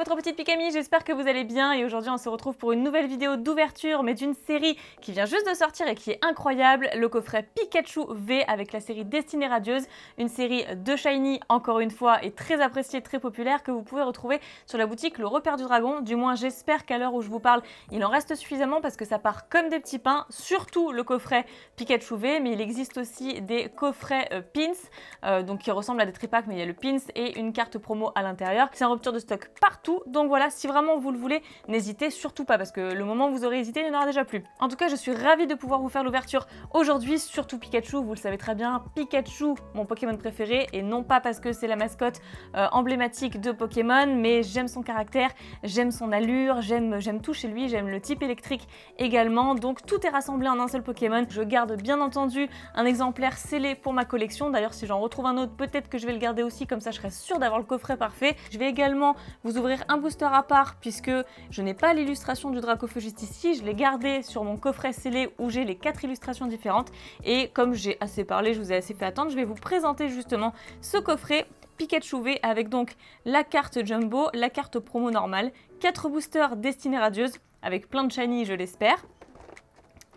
votre petite Pikami, j'espère que vous allez bien et aujourd'hui on se retrouve pour une nouvelle vidéo d'ouverture mais d'une série qui vient juste de sortir et qui est incroyable, le coffret Pikachu V avec la série Destinée Radieuse, une série de Shiny encore une fois et très appréciée, très populaire que vous pouvez retrouver sur la boutique Le Repère du Dragon, du moins j'espère qu'à l'heure où je vous parle il en reste suffisamment parce que ça part comme des petits pains, surtout le coffret Pikachu V, mais il existe aussi des coffrets pins, donc qui ressemblent à des tripacks mais il y a le pins et une carte promo à l'intérieur. C'est en rupture de stock partout, donc voilà, si vraiment vous le voulez, n'hésitez surtout pas parce que le moment où vous aurez hésité, il n'y en aura déjà plus. En tout cas, je suis ravie de pouvoir vous faire l'ouverture aujourd'hui, surtout Pikachu, vous le savez très bien, Pikachu, mon Pokémon préféré, et non pas parce que c'est la mascotte emblématique de Pokémon, mais j'aime son caractère, j'aime son allure, j'aime tout chez lui, j'aime le type électrique également, donc tout est rassemblé en un seul Pokémon. Je garde bien entendu un exemplaire scellé pour ma collection, d'ailleurs si j'en retrouve un autre, peut-être que je vais le garder aussi, comme ça je serai sûre d'avoir le coffret parfait. Je vais également vous ouvrir un booster à part puisque je n'ai pas l'illustration du Dracofeu juste ici, je l'ai gardé sur mon coffret scellé où j'ai les 4 illustrations différentes et comme j'ai assez parlé, je vous ai assez fait attendre, je vais vous présenter justement ce coffret Pikachu V avec donc la carte Jumbo, la carte promo normale, 4 boosters Destinée Radieuse avec plein de shiny je l'espère.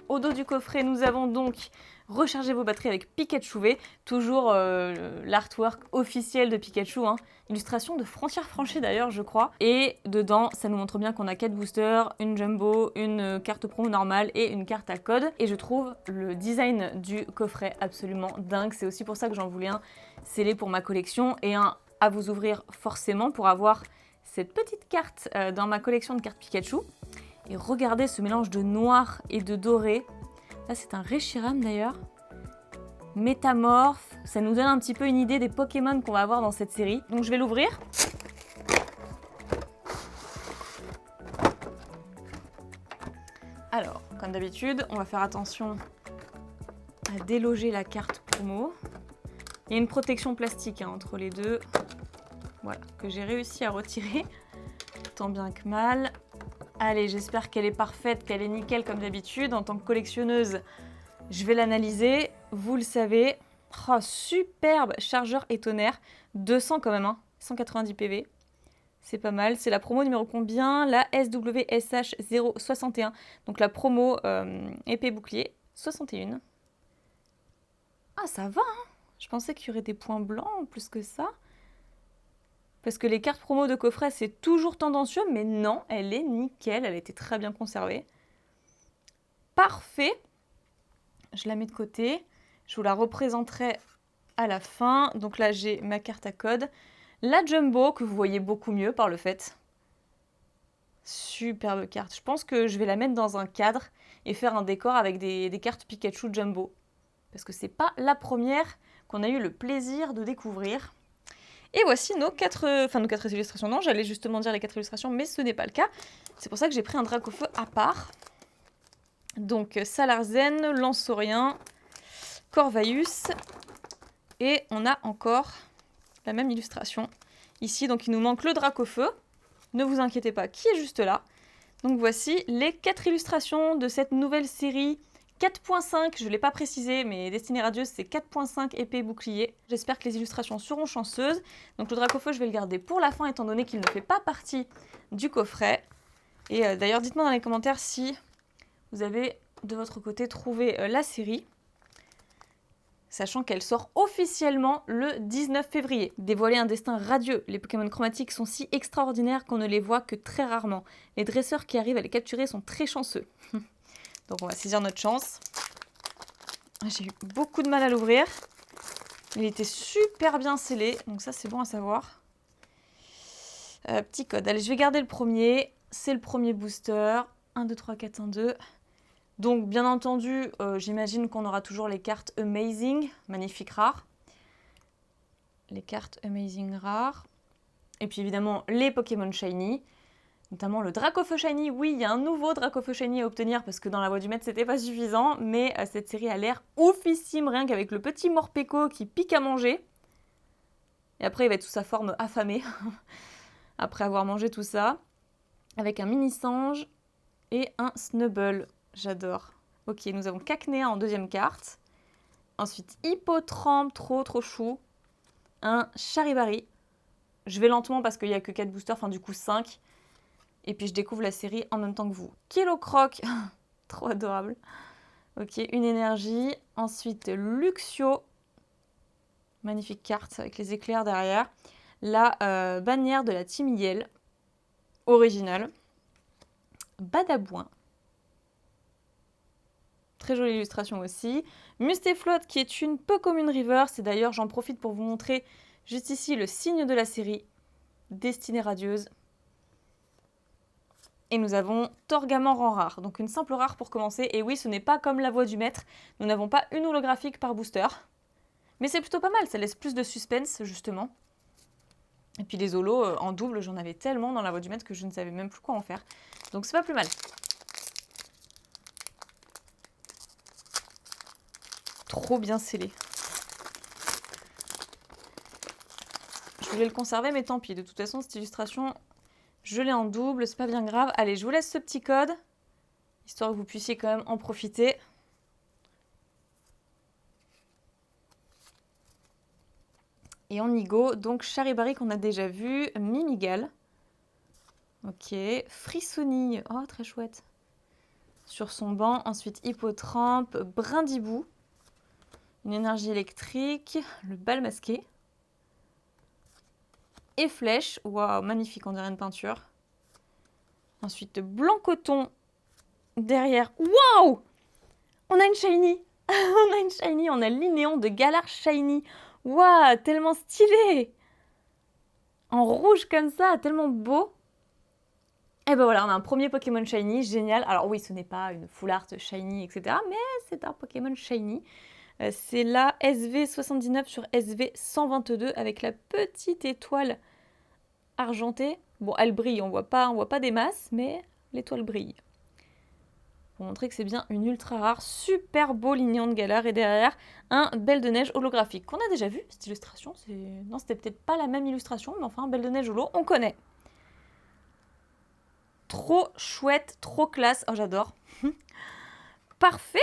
Au dos du coffret, nous avons donc rechargez vos batteries avec Pikachu V, toujours l'artwork officiel de Pikachu, hein. Illustration de Frontières Franchies d'ailleurs je crois. Et dedans, ça nous montre bien qu'on a 4 boosters, une Jumbo, une carte promo normale et une carte à code. Et je trouve le design du coffret absolument dingue, c'est aussi pour ça que j'en voulais un scellé pour ma collection et un à vous ouvrir forcément pour avoir cette petite carte dans ma collection de cartes Pikachu. Et regardez ce mélange de noir et de doré. Là, c'est un Reshiram d'ailleurs. Métamorphe. Ça nous donne un petit peu une idée des Pokémon qu'on va avoir dans cette série. Donc je vais l'ouvrir. Alors, comme d'habitude, on va faire attention à déloger la carte promo. Il y a une protection plastique hein, entre les deux. Voilà, que j'ai réussi à retirer. Tant bien que mal. Allez, j'espère qu'elle est parfaite, qu'elle est nickel comme d'habitude. En tant que collectionneuse, je vais l'analyser. Vous le savez. Oh, superbe chargeur et tonnerre. 200 quand même, hein. 190 PV. C'est pas mal. C'est la promo numéro combien? La SWSH 061. Donc la promo épée bouclier 61. Ah, ça va, hein. Je pensais qu'il y aurait des points blancs plus que ça. Parce que les cartes promo de coffret, c'est toujours tendancieux, mais non, elle est nickel, elle était très bien conservée. Parfait. Je la mets de côté. Je vous la représenterai à la fin. Donc là, j'ai ma carte à code. La Jumbo, que vous voyez beaucoup mieux par le fait. Superbe carte. Je pense que je vais la mettre dans un cadre et faire un décor avec des cartes Pikachu Jumbo. Parce que c'est pas la première qu'on a eu le plaisir de découvrir. Et voici nos 4 illustrations. Non, j'allais justement dire les 4 illustrations, mais ce n'est pas le cas. C'est pour ça que j'ai pris un Dracofeu à part. Donc, Salarzen, Lansaurien, Corvaeus. Et on a encore la même illustration ici. Donc, il nous manque le Dracofeu. Ne vous inquiétez pas, qui est juste là. Donc, voici les 4 illustrations de cette nouvelle série 4.5, je ne l'ai pas précisé, mais Destinée Radieuse, c'est 4.5 épée bouclier. J'espère que les illustrations seront chanceuses. Donc le Dracofeu, je vais le garder pour la fin, étant donné qu'il ne fait pas partie du coffret. Et d'ailleurs, dites-moi dans les commentaires si vous avez, de votre côté, trouvé la série. Sachant qu'elle sort officiellement le 19 février. Dévoiler un destin radieux. Les Pokémon chromatiques sont si extraordinaires qu'on ne les voit que très rarement. Les dresseurs qui arrivent à les capturer sont très chanceux. Donc on va saisir notre chance. J'ai eu beaucoup de mal à l'ouvrir. Il était super bien scellé, donc ça c'est bon à savoir. Petit code. Allez, je vais garder le premier. C'est le premier booster. 1, 2, 3, 4, 1, 2. Donc bien entendu, j'imagine qu'on aura toujours les cartes Amazing, magnifiques rares. Les cartes Amazing rares. Et puis évidemment les Pokémon Shiny. Notamment le Dracofeu Shiny. Oui, il y a un nouveau Dracofeu Shiny à obtenir parce que dans la voie du maître, c'était pas suffisant. Mais cette série a l'air oufissime, rien qu'avec le petit Morpeko qui pique à manger. Et après, il va être sous sa forme affamée. Après avoir mangé tout ça. Avec un mini singe et un Snubbull. J'adore. Ok, nous avons Cacnea en deuxième carte. Ensuite, Hippotrampe, trop chou. Un Charibari. Je vais lentement parce qu'il n'y a que 4 boosters, enfin du coup 5. Et puis je découvre la série en même temps que vous. Kilo Croc, trop adorable. Ok, une énergie. Ensuite, Luxio. Magnifique carte avec les éclairs derrière. La bannière de la Team Yell. Originale. Badabouin. Très jolie illustration aussi. Mustéflot qui est une peu comme une river. C'est d'ailleurs, j'en profite pour vous montrer juste ici le signe de la série. Destinée radieuse. Et nous avons Torgamor en rare, donc une simple rare pour commencer. Et oui, ce n'est pas comme la voix du maître, nous n'avons pas une holographique par booster. Mais c'est plutôt pas mal, ça laisse plus de suspense justement. Et puis les holos en double, j'en avais tellement dans la voix du maître que je ne savais même plus quoi en faire. Donc c'est pas plus mal. Trop bien scellé. Je voulais le conserver, mais tant pis. De toute façon, cette illustration... Je l'ai en double, c'est pas bien grave. Allez, je vous laisse ce petit code, histoire que vous puissiez quand même en profiter. Et on y go, donc Charibari qu'on a déjà vu, Mimigal. Ok, Frissoni, oh très chouette. Sur son banc, ensuite Hippotrampe, Brindibou. Une énergie électrique, le bal masqué. Et Flèche, waouh, magnifique, on dirait une peinture. Ensuite, Blanc Coton derrière. Waouh! On a une shiny! On a une shiny, on a l'Inéon de Galar Shiny. Waouh, tellement stylé! En rouge comme ça, tellement beau. Et ben voilà, on a un premier Pokémon Shiny, génial. Alors oui, ce n'est pas une full art Shiny, etc. Mais c'est un Pokémon Shiny. C'est la SV79 sur SV122 avec la petite étoile argentée. Bon, elle brille, on voit pas des masses, mais l'étoile brille. Pour montrer que c'est bien une ultra rare, super beau lignon de Galar et derrière un Belle de Neige holographique qu'on a déjà vu, cette illustration. Non, c'était peut-être pas la même illustration, mais enfin, Belle de Neige holo, on connaît. Trop chouette, trop classe, oh j'adore. Parfait.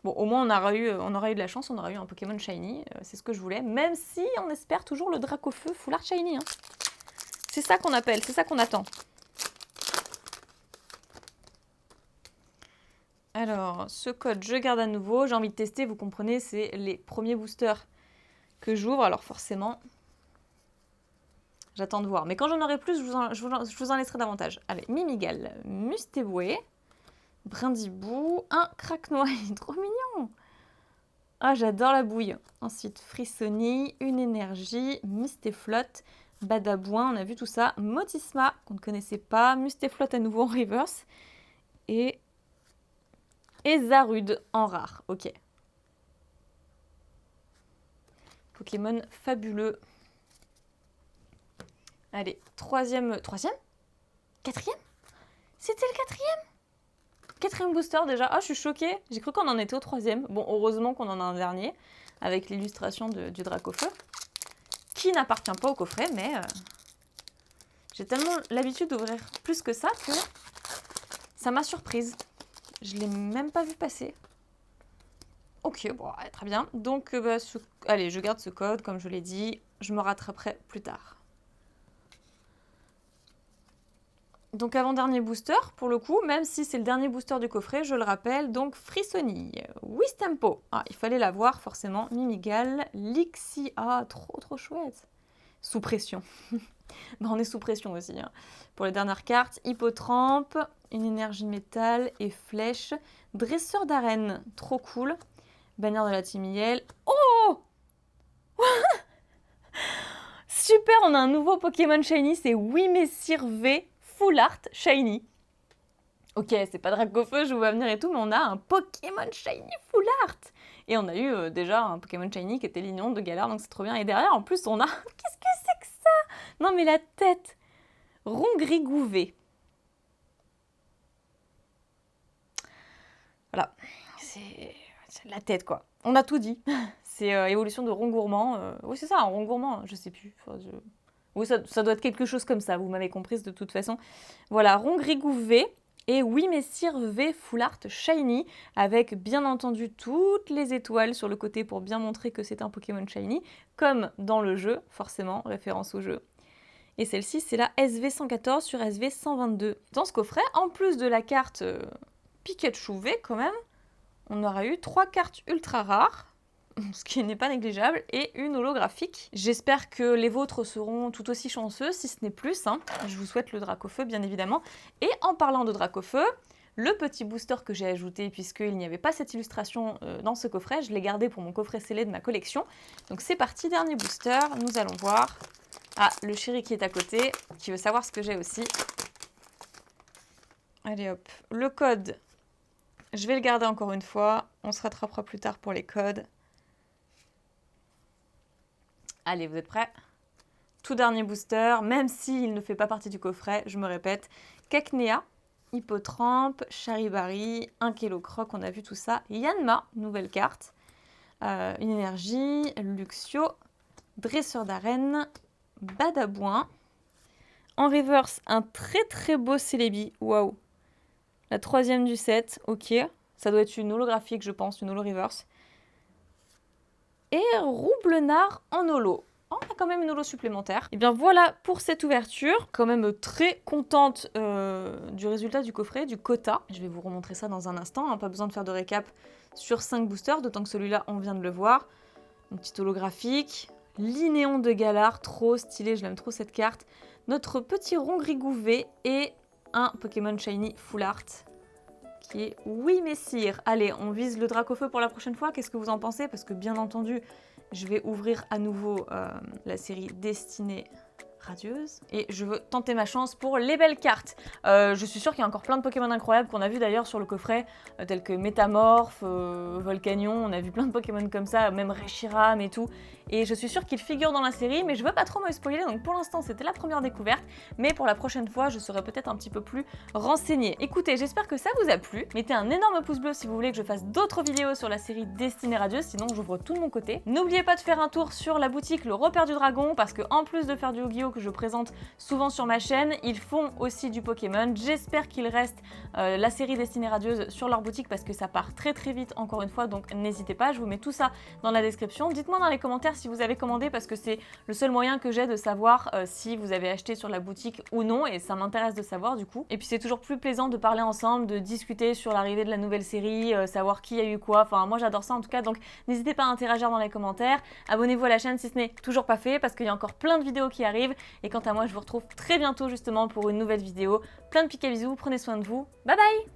Bon, au moins on aura eu de la chance, on aura eu un Pokémon Shiny, c'est ce que je voulais, même si on espère toujours le Dracofeu Full Art Shiny. Hein. C'est ça qu'on appelle, c'est ça qu'on attend. Alors, ce code, je garde à nouveau, j'ai envie de tester, vous comprenez, c'est les premiers boosters que j'ouvre, alors forcément, j'attends de voir. Mais quand j'en aurai plus, je vous en laisserai davantage. Allez, Mimigal, Mustéboué, Brindibou, un Craquenois, il est trop mignon. Ah, j'adore la bouille. Ensuite, Frissoni, une énergie, Mustéflot, Badabouin, on a vu tout ça. Motisma, qu'on ne connaissait pas, Mustéflot à nouveau en reverse. Et Zarude en rare, ok. Pokémon fabuleux. Allez, troisième, quatrième? C'était le quatrième booster déjà. Ah, je suis choquée. J'ai cru qu'on en était au troisième. Bon, heureusement qu'on en a un dernier avec l'illustration du Dracofeu, qui n'appartient pas au coffret, mais j'ai tellement l'habitude d'ouvrir plus que ça ça m'a surprise. Je ne l'ai même pas vu passer. Ok, bon, ouais, très bien. Donc, allez, je garde ce code, comme je l'ai dit. Je me rattraperai plus tard. Donc avant-dernier booster, pour le coup, même si c'est le dernier booster du coffret, je le rappelle, donc Frissoni, Wistempo, ah, il fallait l'avoir forcément, Mimigal, Lixi, ah, trop chouette, sous pression, bah, on est sous pression aussi, hein. Pour les dernières cartes, Hippotrampe, une énergie métal et flèche, Dresseur d'arène, trop cool, bannière de la Team Yell, oh super, on a un nouveau Pokémon Shiny, c'est Wimessir V, Full Art Shiny. Ok, c'est pas Dracofeu, je vous vois venir et tout, mais on a un Pokémon Shiny Full Art. Et on a eu déjà un Pokémon Shiny qui était l'Ignon de Galar, donc c'est trop bien. Et derrière, en plus, on a... Qu'est-ce que c'est que ça? Non, mais la tête. Rongrigouvé. Voilà. C'est la tête, quoi. On a tout dit. C'est évolution de Rongourmand. Oui, c'est ça, un Rongourmand, je sais plus. Enfin, Oui, ça doit être quelque chose comme ça, vous m'avez comprise de toute façon. Voilà, Rongrigouvé, Et oui Messire V Full Art Shiny, avec bien entendu toutes les étoiles sur le côté pour bien montrer que c'est un Pokémon Shiny, comme dans le jeu, forcément, référence au jeu. Et celle-ci, c'est la SV114 sur SV122. Dans ce coffret, en plus de la carte Pikachu V, quand même, on aura eu 3 cartes ultra rares, ce qui n'est pas négligeable, et une holographique. J'espère que les vôtres seront tout aussi chanceux, si ce n'est plus. Hein. Je vous souhaite le Dracofeu, bien évidemment. Et en parlant de Dracofeu, le petit booster que j'ai ajouté, puisqu'il n'y avait pas cette illustration dans ce coffret, je l'ai gardé pour mon coffret scellé de ma collection. Donc c'est parti, dernier booster, nous allons voir... Ah, le chéri qui est à côté, qui veut savoir ce que j'ai aussi. Allez hop, le code, je vais le garder encore une fois. On se rattrapera plus tard pour les codes. Allez, vous êtes prêts? Tout dernier booster, même s'il ne fait pas partie du coffret, je me répète. Cacnea, Hippotrampe, Charibari, Ankylocroc, on a vu tout ça. Yanma, nouvelle carte. Une énergie, Luxio, Dresseur d'arène, Badabouin. En reverse, un très beau Celebi. Waouh. La 3e du set. Ok. Ça doit être une holographique, je pense, une holo reverse. Et Roublenard en holo. Oh, on a quand même une holo supplémentaire. Et bien voilà pour cette ouverture. Quand même très contente du résultat du coffret, du quota. Je vais vous remontrer ça dans un instant. Hein. Pas besoin de faire de récap sur 5 boosters, d'autant que celui-là, on vient de le voir. Une petite holographique. Linéon de Galar, trop stylé, je l'aime trop cette carte. Notre petit Rongrigou V et un Pokémon Shiny Full Art qui est Oui Messire. Allez, on vise le Dracofeu pour la prochaine fois, qu'est-ce que vous en pensez? Parce que bien entendu, je vais ouvrir à nouveau la série Destinée Radieuse. Et je veux tenter ma chance pour les belles cartes. Je suis sûre qu'il y a encore plein de Pokémon incroyables qu'on a vu d'ailleurs sur le coffret, tels que Métamorph, Volcanion, on a vu plein de Pokémon comme ça, même Reshiram et tout. Et je suis sûre qu'ils figurent dans la série, mais je veux pas trop me spoiler, donc pour l'instant c'était la première découverte, mais pour la prochaine fois je serai peut-être un petit peu plus renseignée. Écoutez, j'espère que ça vous a plu, mettez un énorme pouce bleu si vous voulez que je fasse d'autres vidéos sur la série Destinée Radieuse, sinon j'ouvre tout de mon côté. N'oubliez pas de faire un tour sur la boutique Le Repère du Dragon, parce que en plus de faire du Yu-Gi-Oh que je présente souvent sur ma chaîne, ils font aussi du Pokémon. J'espère qu'il reste la série Destinée Radieuse sur leur boutique, parce que ça part très vite encore une fois, donc n'hésitez pas, je vous mets tout ça dans la description. Dites-moi dans les commentaires si vous avez commandé, parce que c'est le seul moyen que j'ai de savoir si vous avez acheté sur la boutique ou non, et ça m'intéresse de savoir du coup. Et puis c'est toujours plus plaisant de parler ensemble, de discuter sur l'arrivée de la nouvelle série, savoir qui a eu quoi, enfin moi j'adore ça en tout cas, donc n'hésitez pas à interagir dans les commentaires, abonnez-vous à la chaîne si ce n'est toujours pas fait, parce qu'il y a encore plein de vidéos qui arrivent, et quant à moi je vous retrouve très bientôt justement pour une nouvelle vidéo. Plein de piques à bisous, prenez soin de vous, bye bye.